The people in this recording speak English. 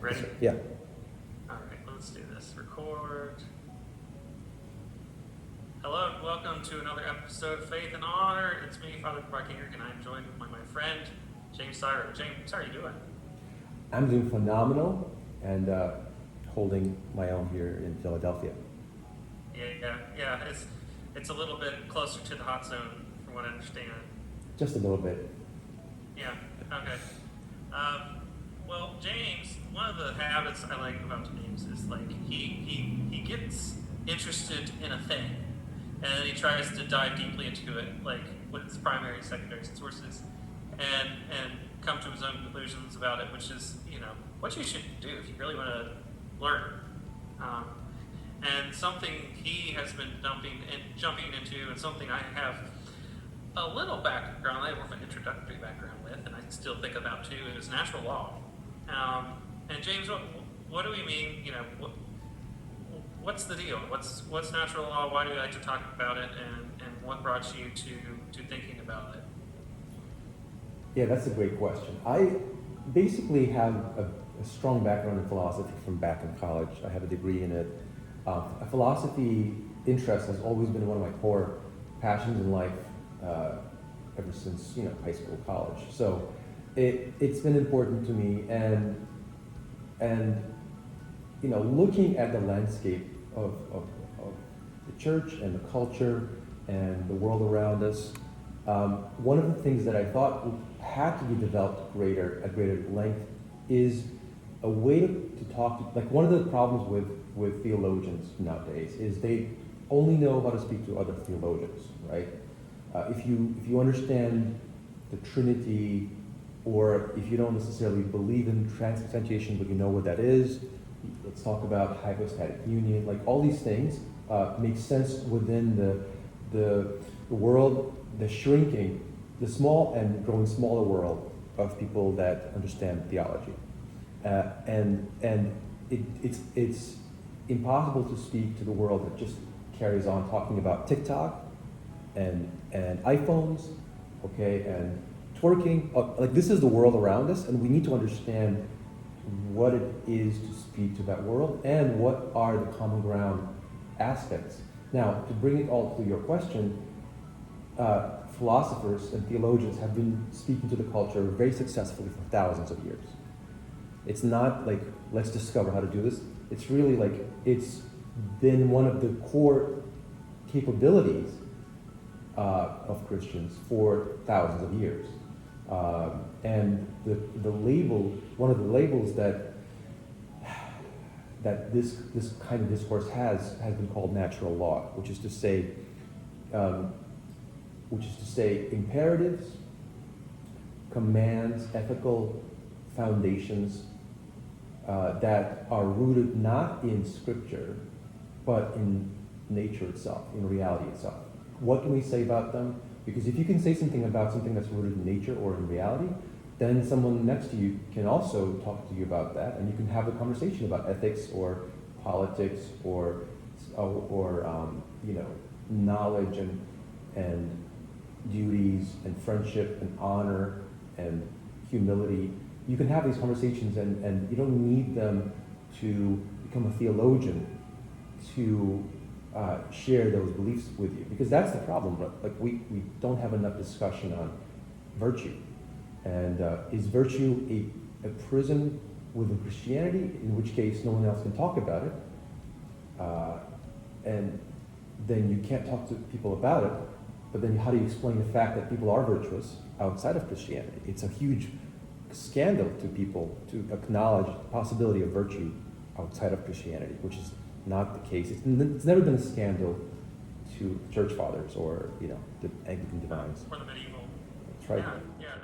Ready? Yeah. All right, let's do this. Record. Hello, and welcome to another episode of Faith and Honor. It's me, Father Barkinger, and I'm joined by my friend, James Syrow. James, how are you doing? I'm doing phenomenal and holding my own here in Philadelphia. Yeah. It's a little bit closer to the hot zone, from what I understand. Just a little bit. Yeah. Okay. Well, James, one of the habits I like about James is like he gets interested in a thing, and then he tries to dive deeply into it, like with its primary and secondary sources, and come to his own conclusions about it, which is what you should do if you really want to learn. And something he has been jumping into, and something I have a little background, I have more of an introductory background with, and I still think about too, is natural law. And James, what do we mean? What's the deal? What's natural law? Why do you like to talk about it? And what brought you to thinking about it? Yeah, that's a great question. I basically have a strong background in philosophy from back in college. I have a degree in it. A philosophy interest has always been one of my core passions in life ever since high school, college. So it's been important to me, and looking at the landscape of the church and the culture and the world around us, one of the things that I thought had to be developed at greater length is a way to talk to, like, one of the problems with theologians nowadays is they only know how to speak to other theologians, right? If you understand the Trinity, or if you don't necessarily believe in transubstantiation, but you know what that is, let's talk about hypostatic union. Like, all these things make sense within the world, the shrinking, the small and growing smaller world of people that understand theology. And it's impossible to speak to the world that just carries on talking about TikTok and iPhones, okay, and twerking. Like, this is the world around us, and we need to understand what it is to speak to that world and what are the common ground aspects. Now, to bring it all to your question, philosophers and theologians have been speaking to the culture very successfully for thousands of years. It's not like, let's discover how to do this. It's really like, it's been one of the core capabilities of Christians for thousands of years. And the label, one of the labels that this kind of discourse has been called natural law, which is to say imperatives, commands, ethical foundations that are rooted not in Scripture, but in nature itself, in reality itself. What can we say about them? Because if you can say something about something that's rooted in nature or in reality, then someone next to you can also talk to you about that, and you can have a conversation about ethics or politics or knowledge and duties and friendship and honor and humility. You can have these conversations, and you don't need them to become a theologian to share those beliefs with you, because that's the problem. Like, we don't have enough discussion on virtue, and is virtue a prison within Christianity, in which case no one else can talk about it, and then you can't talk to people about it. But then how do you explain the fact that people are virtuous outside of Christianity? It's a huge scandal to people to acknowledge the possibility of virtue outside of Christianity, which is not the case. It's never been a scandal to church fathers or the Anglican divines. Or the medieval. That's right. Yeah.